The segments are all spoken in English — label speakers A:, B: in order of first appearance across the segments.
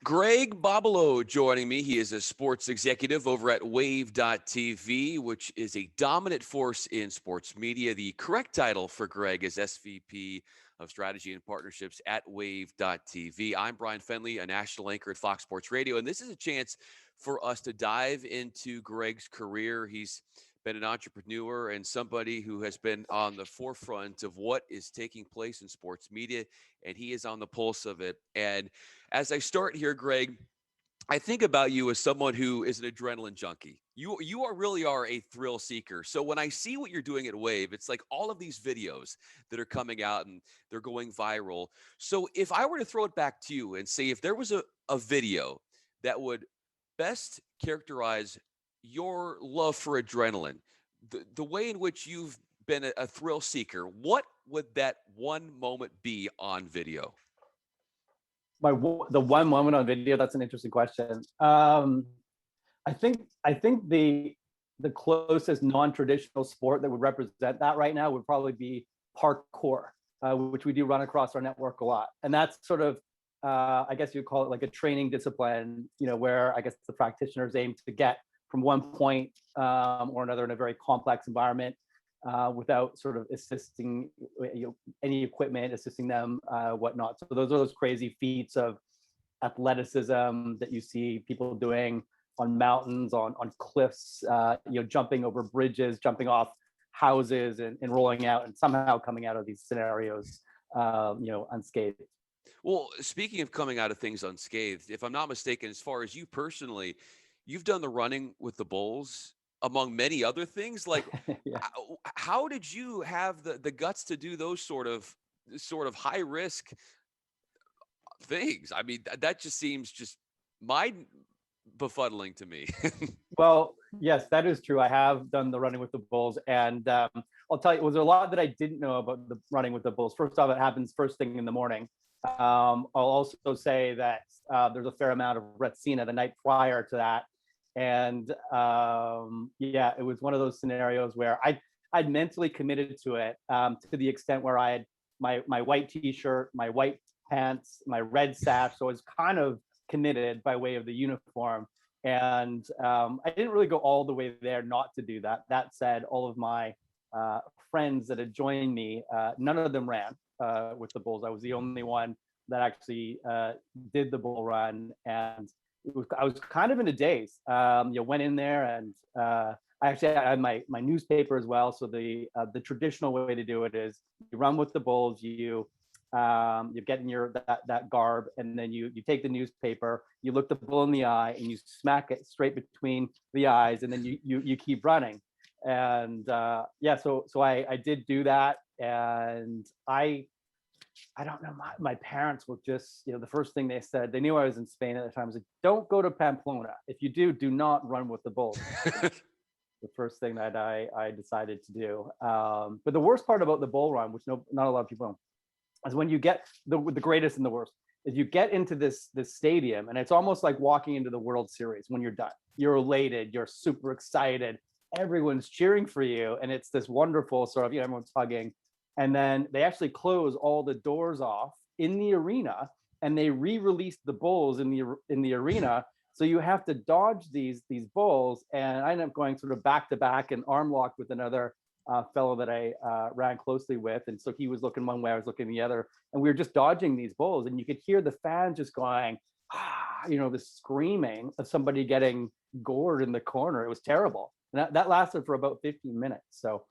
A: Greg Bobolo joining me. He is a sports executive over at wave.tv, which is a dominant force in sports media. The correct title for Greg is SVP of Strategy and Partnerships at wave.tv. I'm Bryan Fenley, a national anchor at Fox Sports Radio, and this is a chance for us to dive into Greg's career. He's been an entrepreneur and somebody who has been on the forefront of what is taking place in sports media, and he is on the pulse of it. And as I start here, Greg, I think about you as someone who is an adrenaline junkie. You are really are a thrill seeker. So when I see what you're doing at Wave, it's like all of these videos that are coming out and they're going viral. So if I were to throw it back to you and say if there was a video that would best characterize your love for adrenaline, the way in which you've been a thrill seeker, what would that one moment be on video?
B: The one moment on video. That's an interesting question. I think the closest non-traditional sport that would represent that right now would probably be parkour, which we do run across our network a lot. And that's sort of I guess you'd call it like a training discipline, where I guess the practitioners aim to get from one point or another in a very complex environment without sort of assisting any equipment, assisting them, whatnot. So those are those crazy feats of athleticism that you see people doing on mountains, on cliffs, jumping over bridges, jumping off houses and rolling out and somehow coming out of these scenarios, unscathed.
A: Well, speaking of coming out of things unscathed, if I'm not mistaken, as far as you personally, you've done the running with the bulls among many other things. Like,
B: Yeah.
A: how did you have the guts to do those sort of high risk things? I mean, that just seems just mind befuddling to me.
B: Well, yes, that is true. I have done the running with the bulls, and I'll tell you, was there a lot that I didn't know about the running with the bulls. First off, it happens first thing in the morning. I'll also say that there's a fair amount of Retsina the night prior to that, and yeah, it was one of those scenarios where I'd mentally committed to it, to the extent where I had my white T-shirt, my white pants, my red sash, so I was kind of committed by way of the uniform. And I didn't really go all the way there not to do that. That said, all of my friends that had joined me, none of them ran with the bulls. I was the only one that actually did the bull run, and I was kind of in a daze. Went in there, and I actually had my newspaper as well. So the traditional way to do it is you run with the bulls, you get in your that garb, and then you take the newspaper, you look the bull in the eye, and you smack it straight between the eyes, and then you keep running. And yeah, so I did do that, and I don't know, my parents were just, the first thing they said, they knew I was in Spain at the time, was like, don't go to Pamplona. If you do not run with the bulls. The first thing that I decided to do. But the worst part about the bull run, which not a lot of people know, is when you get the greatest and the worst, is you get into this stadium, and it's almost like walking into the World Series when you're done. You're elated, you're super excited, everyone's cheering for you, and it's this wonderful sort of, everyone's hugging. And then they actually close all the doors off in the arena, and they re-release the bulls in the arena. So you have to dodge these bulls, and I ended up going sort of back to back and arm locked with another fellow that I ran closely with. And so he was looking one way, I was looking the other, and we were just dodging these bulls, and you could hear the fans just going, the screaming of somebody getting gored in the corner. It was terrible. And that lasted for about 15 minutes. So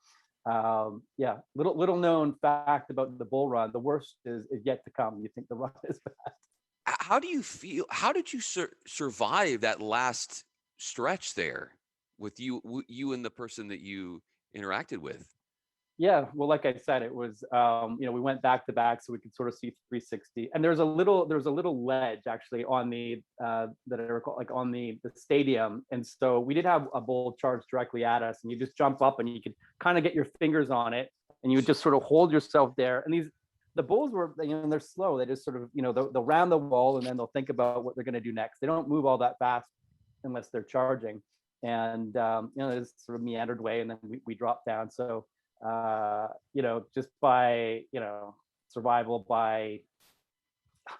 B: yeah, little known fact about the bull run, the worst is yet to come. You think the run is bad.
A: How do you feel? How did you survive that last stretch there with you and the person that you interacted with?
B: Yeah, well, like I said, it was we went back to back so we could sort of see 360. And there's a little ledge actually on the that I recall, like on the stadium. And so we did have a bull charge directly at us, and you just jump up and you could kind of get your fingers on it, and you would just sort of hold yourself there. And the bulls were, they're slow. They just sort of, they'll round the wall, and then they'll think about what they're going to do next. They don't move all that fast unless they're charging. And it's sort of meandered way, and then we dropped down. So just by survival by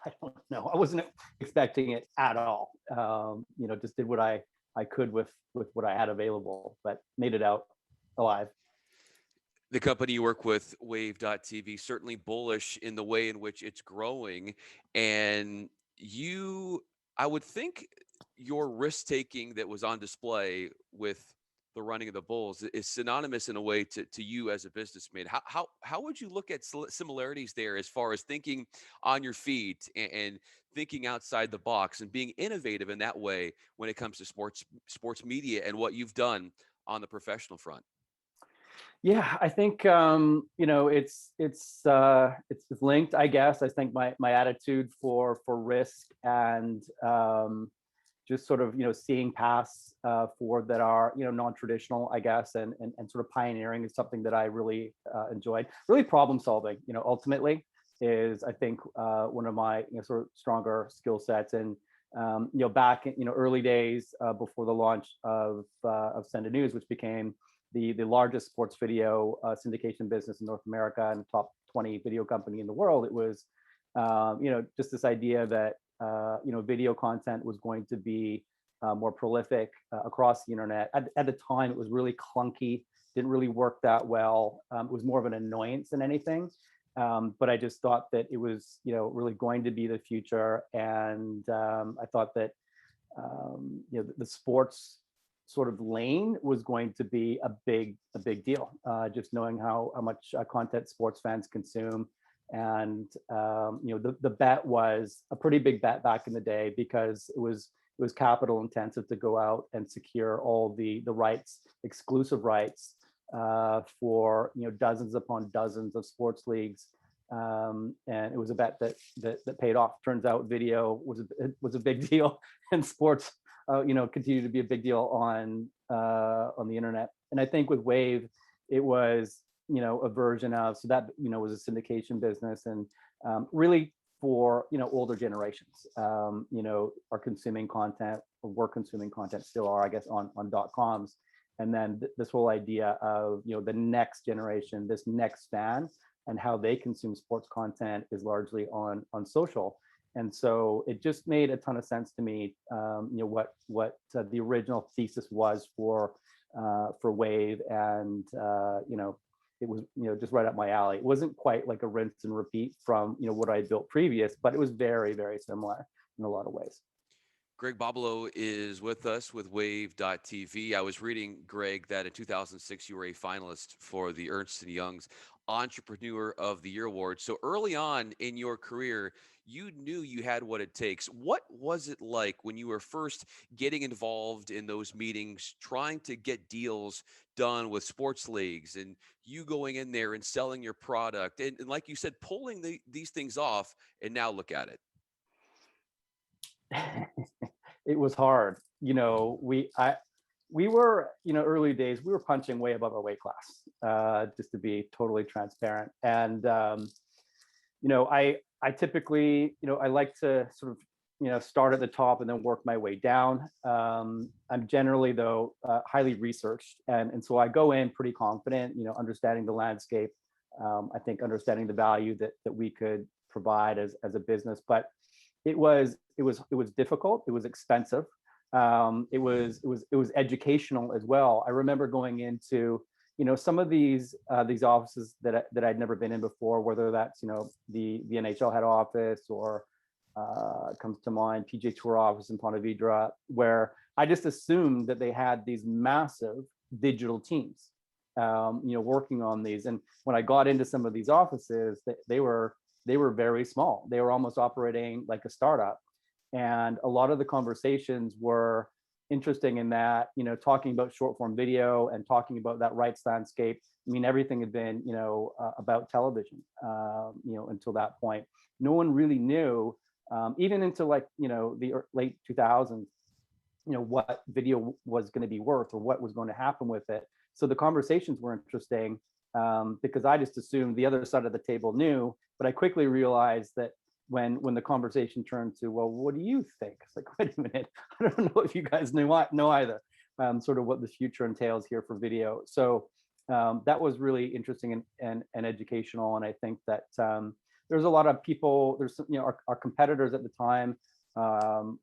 B: I don't know. I wasn't expecting it at all. Just did what I could with what I had available, but made it out alive.
A: The company you work with, Wave.tv, certainly bullish in the way in which it's growing. And you, I would think your risk taking that was on display with the running of the bulls is synonymous in a way to you as a businessman. How would you look at similarities there as far as thinking on your feet and thinking outside the box and being innovative in that way when it comes to sports media and what you've done on the professional front?
B: Yeah, I think it's linked, I guess. I think my attitude for risk and just sort of seeing paths forward that are non-traditional, I guess, and sort of pioneering is something that I really enjoyed. Really, problem solving, ultimately is, I think, one of my sort of stronger skill sets. And back in early days before the launch of Senda News, which became the largest sports video syndication business in North America and top 20 video company in the world, it was just this idea that video content was going to be more prolific across the internet. At the time, it was really clunky, didn't really work that well. It was more of an annoyance than anything. But I just thought that it was really going to be the future, and I thought that the sports sort of lane was going to be a big deal. Just knowing how much content sports fans consume, and the bet was a pretty big bet back in the day, because it was capital intensive to go out and secure all the rights, exclusive rights for dozens upon dozens of sports leagues. And it was a bet that paid off. Turns out video was a big deal, and sports continue to be a big deal on the internet. And I think with Wave, it was a version of, so that was a syndication business, and really for older generations are consuming content, or were consuming content, still are, I guess, on .coms. And then this whole idea of the next generation, this next fan, and how they consume sports content is largely on social. And so it just made a ton of sense to me, what the original thesis was for Wave, and it was just right up my alley. It wasn't quite like a rinse and repeat from what I built previous, but it was very, very similar in a lot of ways.
A: Greg Bobolo is with us with Wave.tv. I was reading, Greg, that in 2006 you were a finalist for the Ernst & Young's Entrepreneur of the Year Award. So early on in your career, you knew you had what it takes. What was it like when you were first getting involved in those meetings, trying to get deals done with sports leagues, and you going in there and selling your product, and like you said, pulling these things off, and now look at it?
B: It was hard. We were, early days, we were punching way above our weight class, just to be totally transparent. And I typically, I like to sort of start at the top and then work my way down. I'm generally, though, highly researched, and so I go in pretty confident, understanding the landscape. I think understanding the value that we could provide as a business. But it was difficult. It was expensive. It was educational as well. I remember going into some of these offices that I'd never been in before, whether that's the NHL head office, or comes to mind PGA Tour office in Ponte Vedra, where I just assumed that they had these massive digital teams working on these. And when I got into some of these offices, they were very small. They were almost operating like a startup. And a lot of the conversations were interesting in that, talking about short form video and talking about that rights landscape. I mean, everything had been, about television, until that point. No one really knew, even into the late 2000s, what video was going to be worth, or what was going to happen with it. So the conversations were interesting, because I just assumed the other side of the table knew, but I quickly realized that when the conversation turned to, well, what do you think? It's like, wait a minute, I don't know if you guys know either, sort of what the future entails here for video. So that was really interesting and educational. And I think that there's a lot of people. There's our competitors at the time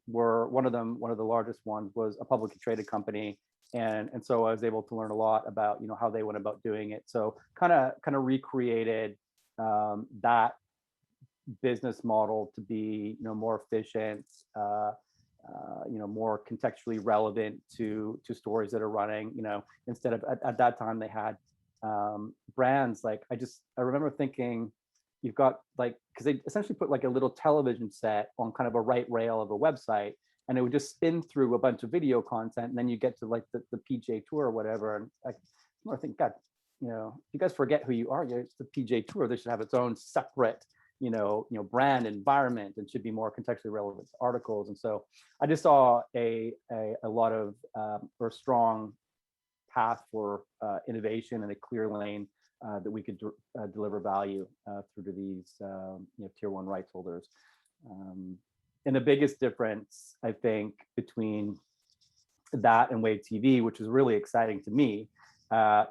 B: were one of the largest ones was a publicly traded company, and so I was able to learn a lot about how they went about doing it. So kind of recreated that business model to be more efficient, more contextually relevant to stories that are running. Instead of at that time they had brands like I remember thinking you've got like, because they essentially put like a little television set on kind of a right rail of a website, and it would just spin through a bunch of video content, and then you get to like the PGA Tour or whatever. And I think, God, you guys forget who you are. It's the PGA Tour. They should have its own separate brand environment, and should be more contextually relevant to articles. And so I just saw a lot of or strong path for innovation and a clear lane that we could deliver value through to these tier one rights holders. And the biggest difference, I think, between that and Wave TV, which is really exciting to me,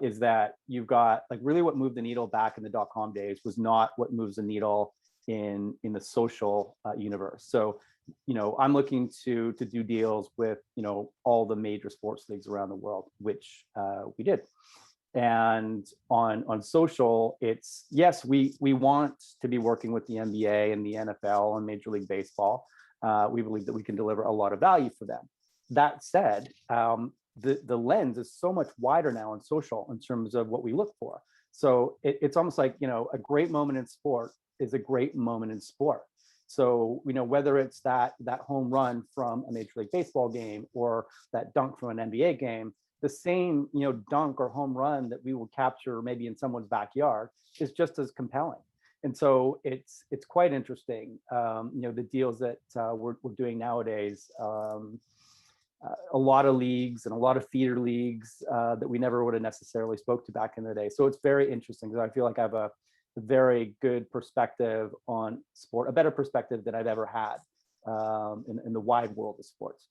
B: is that you've got like really what moved the needle back in the .com days was not what moves the needle in the social universe. So I'm looking to do deals with all the major sports leagues around the world, which we did. And on social, it's yes, we want to be working with the NBA and the NFL and Major League Baseball. We believe that we can deliver a lot of value for them. That said, the lens is so much wider now on social in terms of what we look for. So it's almost like a great moment in sport is a great moment in sport. So whether it's that home run from a Major League Baseball game or that dunk from an NBA game, the same dunk or home run that we will capture maybe in someone's backyard is just as compelling. And so it's quite interesting. The deals that we're doing nowadays. A lot of leagues and a lot of feeder leagues that we never would have necessarily spoke to back in the day. So it's very interesting because I feel like I have a very good perspective on sport, a better perspective than I've ever had in the wide world of sports.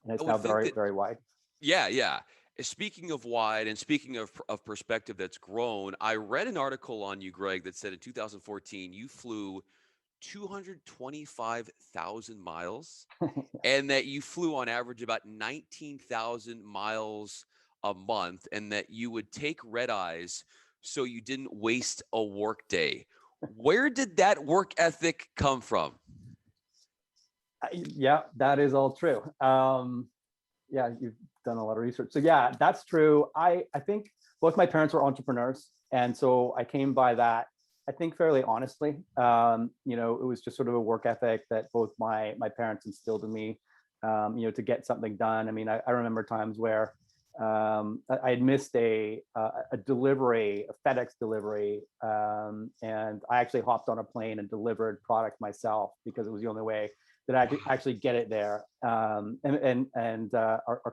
B: And it's now very, very wide.
A: Yeah. Speaking of wide and speaking of perspective that's grown, I read an article on you, Greg, that said in 2014 you flew 225,000 miles and that you flew on average about 19,000 miles a month, and that you would take red eyes so you didn't waste a work day. Where did that work ethic come from?
B: Yeah, that is all true. Yeah, you've done a lot of research. So yeah, that's true. I think both my parents were entrepreneurs. And so I came by that, I think, fairly honestly. It was just sort of a work ethic that both my parents instilled in me, to get something done. I mean, I remember times where I had missed a delivery, a FedEx delivery, and I actually hopped on a plane and delivered product myself because it was the only way that I could actually get it there. Our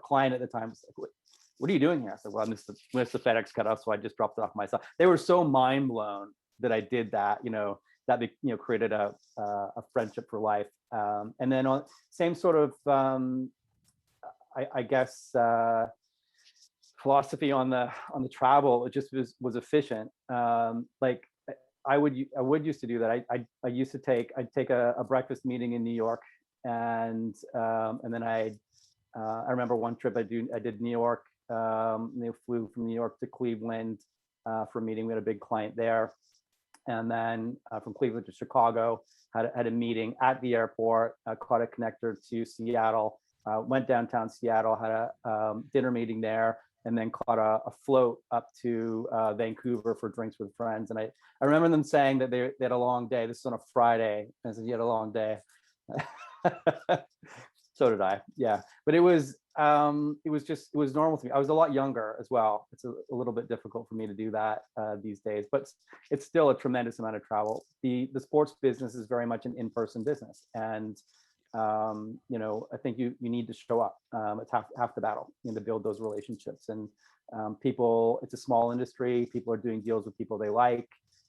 B: client at the time was like, "What are you doing here?" I said, "Well, I missed the FedEx cutoff, so I just dropped it off myself." They were so mind blown that I did that. That created a friendship for life. And then on same sort of, I guess. Philosophy on the travel, it just was efficient. Like I would used to do that. I used to take a breakfast meeting in New York, and then I remember one trip I did New York. Flew from New York to Cleveland for a meeting. We had a big client there, and then from Cleveland to Chicago, had a meeting at the airport. Caught a connector to Seattle. Went downtown Seattle, had a dinner meeting there, and then caught a float up to Vancouver for drinks with friends. And I remember them saying that they had a long day. This is on a Friday. And I said, "You had a long day." So did I. Yeah. But it was normal to me. I was a lot younger as well. It's a little bit difficult for me to do that these days, but it's still a tremendous amount of travel. The sports business is very much an in-person business. And I think you need to show up. It's half the battle, to build those relationships. And people, it's a small industry. People are doing deals with people they like,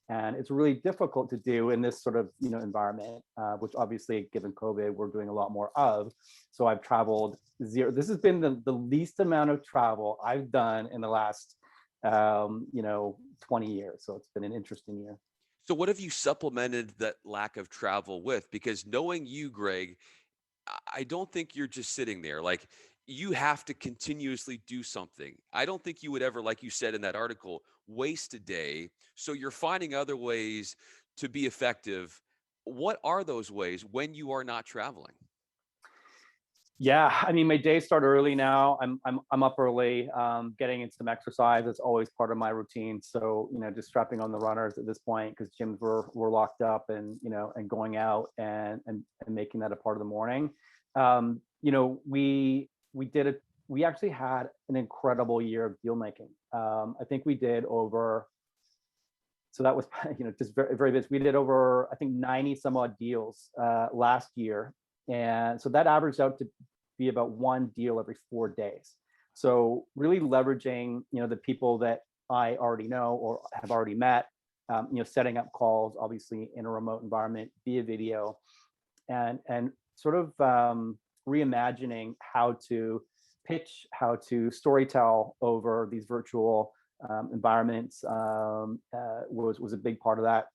B: and it's really difficult to do in this sort of environment, which obviously, given COVID, we're doing a lot more of. So I've traveled zero. This has been the least amount of travel I've done in the last 20 years. So it's been an interesting year.
A: So what have you supplemented that lack of travel with? Because knowing you, Greg, I don't think you're just sitting there. Like, you have to continuously do something. I don't think you would ever, like you said in that article, waste a day. So you're finding other ways to be effective. What are those ways when you are not traveling?
B: Yeah, I mean, my days start early now. I'm up early, getting in some exercise. It's always part of my routine. So, just strapping on the runners at this point because gyms were locked up, and and going out and making that a part of the morning. We did it. We actually had an incredible year of deal making. I think we did over. So that was just very very busy. We did over, I think, 90 some odd deals last year, and so that averaged out to be about one deal every 4 days. So really leveraging, the people that I already know or have already met, setting up calls, obviously in a remote environment via video, and sort of reimagining how to pitch, how to storytell over these virtual environments was a big part of that,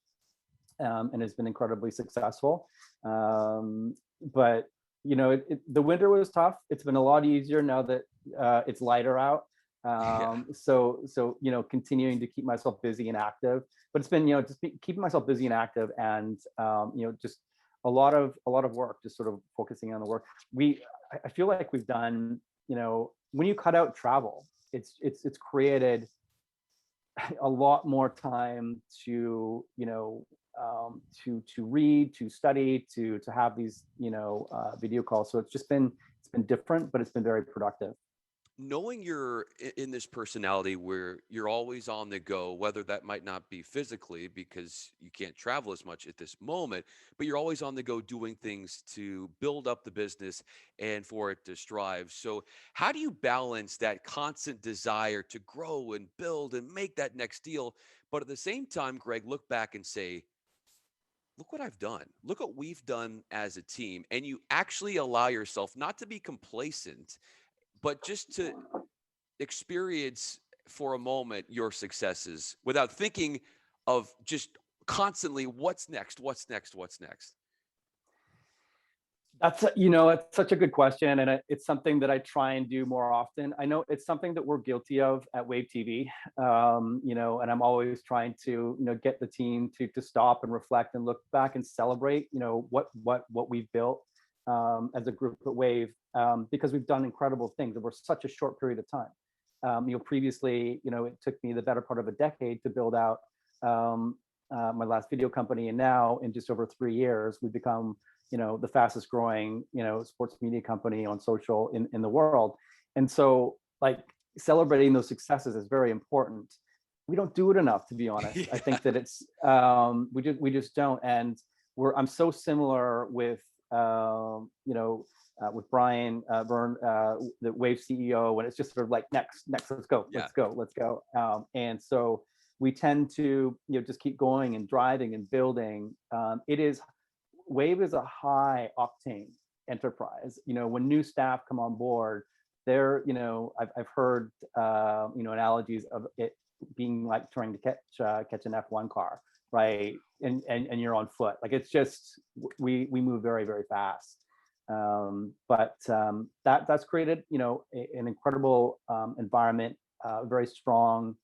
B: and has been incredibly successful. But the winter was tough. It's been a lot easier now that it's lighter out.
A: Yeah.
B: So continuing to keep myself busy and active. But it's been keeping myself busy and active, and just a lot of work, just sort of focusing on the work. I feel like we've done, when you cut out travel, it's created a lot more time to to read, to study, to have these video calls. So it's been different, but it's been very productive.
A: Knowing you're in this personality where you're always on the go, whether that might not be physically because you can't travel as much at this moment, but you're always on the go doing things to build up the business and for it to strive. So, how do you balance that constant desire to grow and build and make that next deal? But at the same time, Greg, look back and say, look what I've done. Look what we've done as a team. And you actually allow yourself not to be complacent, but just to experience for a moment your successes without thinking of just constantly what's next, what's next, what's next.
B: It's such a good question, and it's something that I try and do more often. I know it's something that we're guilty of at Wave TV, and I'm always trying to, get the team to stop and reflect and look back and celebrate, what we've built as a group at Wave, because we've done incredible things over such a short period of time. Previously, it took me the better part of a decade to build out my last video company, and now in just over 3 years, we've become the fastest growing sports media company on social in the world. And so, like, celebrating those successes is very important. We don't do it enough, to be honest. I
A: Yeah.
B: think that it's we just don't. And I'm so similar with with Brian Vern, the Wave CEO, and it's just sort of like, next, let's go,
A: Yeah.
B: let's go. And so we tend to just keep going and driving and building. It is Wave is a high octane enterprise. When new staff come on board, I've heard analogies of it being like trying to catch an F1 car, right? And you're on foot. Like, it's just, we move very very fast. But that's created an incredible environment, very strong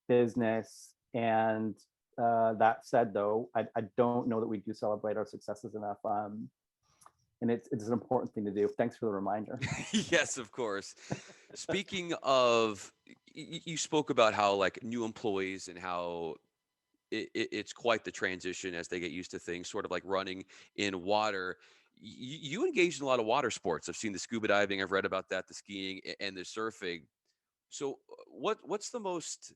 B: business. And that said, though, I don't know that we do celebrate our successes enough. And it's an important thing to do. Thanks for the reminder.
A: Yes, of course. Speaking of, you spoke about how like new employees and how it's quite the transition as they get used to things, sort of like running in water. You engaged in a lot of water sports. I've seen the scuba diving. I've read about that, the skiing and the surfing. So, what's the most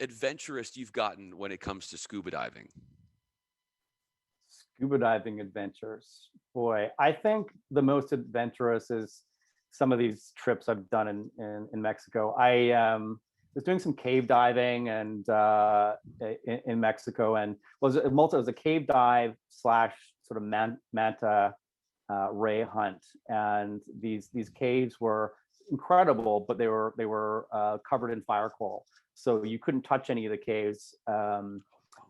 A: adventurous you've gotten when it comes to scuba diving?
B: Scuba diving adventures. Boy, I think the most adventurous is some of these trips I've done in Mexico. I was doing some cave diving and in Mexico, and was a cave dive slash sort of manta ray hunt. And these caves were incredible, but they were covered in fire coal, so you couldn't touch any of the caves.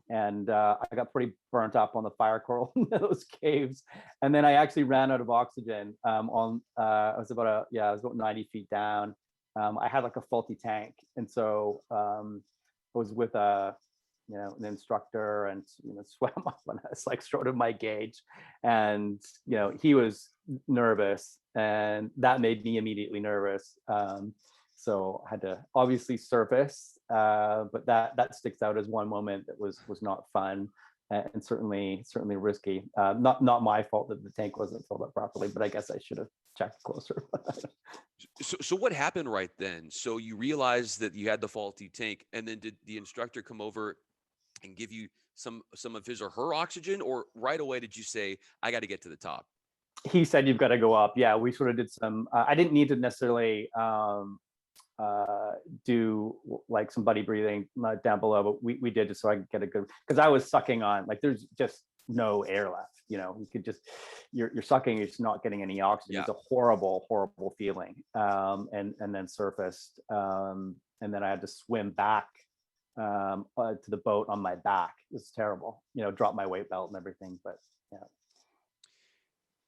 B: and I got pretty burnt up on the fire coral in those caves. And then I actually ran out of oxygen. I was about 90 feet down. I had like a faulty tank, and so I was with an instructor, and swam up, and I was like short of my gauge, and he was nervous, and that made me immediately nervous. So I had to obviously surface, but that sticks out as one moment that was not fun, and certainly risky. Not my fault that the tank wasn't filled up properly, but I guess I should have checked closer.
A: So what happened right then? So you realized that you had the faulty tank, and then did the instructor come over and give you some of his or her oxygen, or right away did you say, I got to get to the top?
B: He said, you've got to go up. Yeah, we sort of did some. I didn't need to necessarily do like some buddy breathing down below, but we did just so I could get a good, because I was sucking on, like, there's just no air left. You could just, you're sucking, you're just not getting any oxygen.
A: Yeah.
B: It's a horrible feeling. And then surfaced, and then I had to swim back to the boat on my back. It was terrible. Drop my weight belt and everything, but yeah.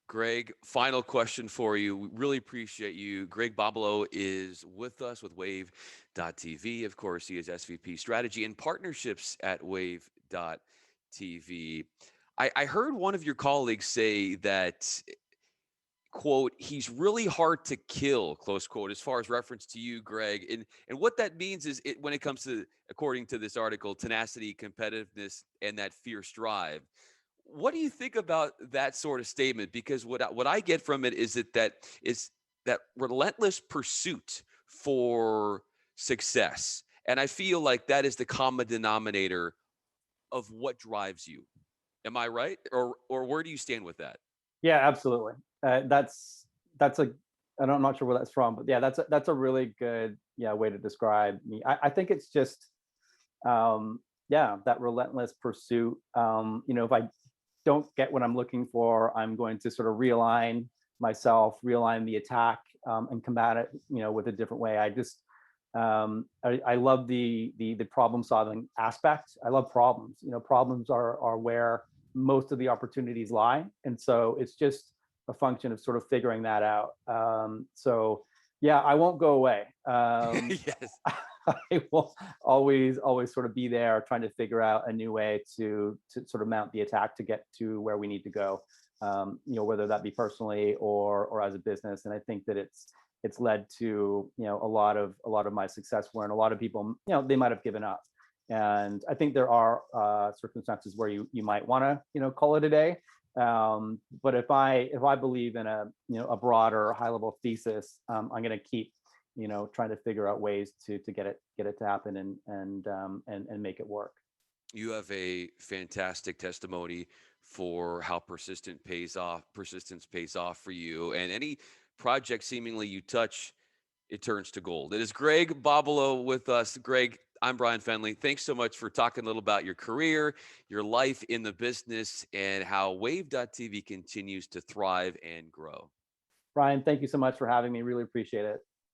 A: Greg, final question for you. We really appreciate you. Greg Bobolo is with us with Wave.tv. Of course, he is SVP Strategy and Partnerships at Wave.tv. I heard one of your colleagues say that, quote, he's really hard to kill, close quote, as far as reference to you, Greg. And what that means is, when it comes to, according to this article, tenacity, competitiveness, and that fierce drive. What do you think about that sort of statement? Because what I get from it is that relentless pursuit for success. And I feel like that is the common denominator of what drives you. Am I right? Or where do you stand with that?
B: Yeah, absolutely. That's a, I'm not sure where that's from, but yeah, that's a really good way to describe me. I think it's just that relentless pursuit. If I don't get what I'm looking for, I'm going to sort of realign myself, realign the attack, and combat it, with a different way. I just I love the problem solving aspect. I love problems. Problems are where most of the opportunities lie, and so it's just a function of sort of figuring that out. So yeah, I won't go away.
A: Yes.
B: I will always sort of be there, trying to figure out a new way to sort of mount the attack to get to where we need to go. Whether that be personally or as a business. And I think that it's led to a lot of my success, wherein a lot of people, they might have given up. And I think there are circumstances where you might want to call it a day. But if I believe in a broader high level thesis, I'm going to keep trying to figure out ways to get it to happen and make it work.
A: You have a fantastic testimony for how persistence pays off for you. And any project seemingly you touch, it turns to gold. It is Greg Bobolo with us. Greg, I'm Bryan Fenley. Thanks so much for talking a little about your career, your life in the business, and how Wave.tv continues to thrive and grow.
B: Bryan, thank you so much for having me. Really appreciate it.